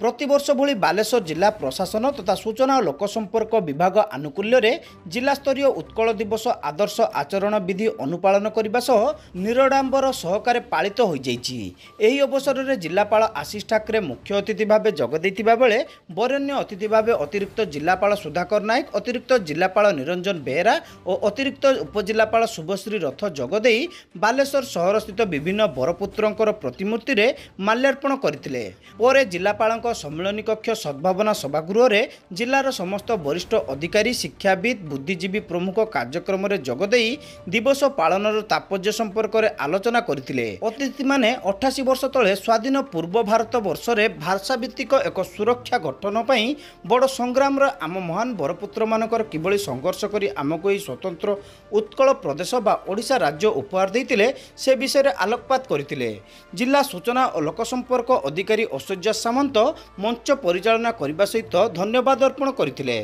प्रतिवर्ष भली बालेश्वर जिला प्रशासन तथा सूचना और लोकसंपर्क विभाग आनुकूल्य जिलास्तरीय उत्कल दिवस आदर्श आचरण विधि अनुपालन करने सह निरडाम्बर सहकारे पालित हो जाइछि। एही अवसर में जिलापाल आशीष ठाकरे मुख्य अतिथि भाव जोगदेइथिबा बेले वरेण्य अतिथि भाव अतिरिक्त जिलापाल सुधाकर नायक, अतिरिक्त जिलापाल निरंजन बेहेरा और अतिरिक्त उपजिलापाल शुभश्री रथ जोगदे बालेश्वर सहर स्थित विभिन्न बरपुत्रंकर प्रतिमूर्ति रे माल्यार्पण करथिले। परे जिलापाल सम्मिलनी कक्ष सद्भावना सभागृह रे जिलार समस्त वरिष्ठ अधिकारी, शिक्षाविद, बुद्धिजीवी प्रमुख कार्यक्रम रे जोगदे दिवस पालनर तात्पर्य संपर्क में आलोचना करथिले। अतिथि माने 88 वर्ष तले स्वाधीन पूर्व भारत वर्ष रे भाषाभित्तिक एक सुरक्षा गठन पई बड़ संग्राम रे आम महान बरपुत्र मानकर किबळी संघर्ष करी आमको एही स्वतंत्र उत्कल प्रदेश बा ओडिशा राज्य उपहार देइतिले से विषय रे आलोकपात करथिले। जिला सूचना और लोकसंपर्क अधिकारी ऐश्वर्या सामंत मंच परिचालना करने सहित धन्यवाद अर्पण करथिले।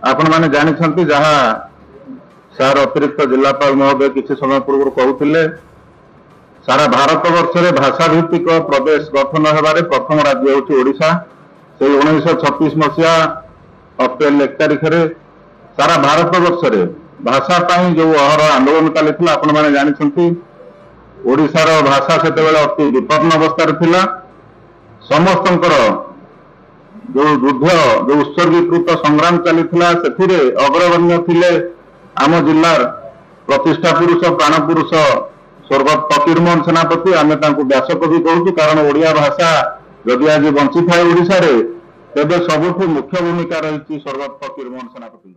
आपण माने जानिछंती जहा सार अतिरिक्त जिलापाल महोदय किसी समय पूर्व कहते सारा भारत वर्ष में भाषा भित्तिक प्रदेश गठन होबारे प्रथम राज्य होची ओडिशा। से 1936 मसीहा अप्रैल 1 तारिख रे सारा भारत वर्ष में भाषा पाई जो अहर आंदोलन चली आपण माने जानिछंती ओडिशार भाषा सेते बेले अति विपन्न अवस्था थिला। समस्तंकर जो युद्ध जो उत्सर्गीकृत संग्राम चलीथिला सेथिरे अग्रगण्य थिले आम जिलार प्रतिष्ठा पुरुष प्राण पुरुष स्वर्गत फकीरमोहन सेनापति। आमे तांको व्यासकवि कहूँ कारण ओडिया भाषा जदि आज बंची थाए ओडिशा रे तेबे सबुठु मुख्य भूमिका रही स्वर्गत फकीरमोहन सेनापति।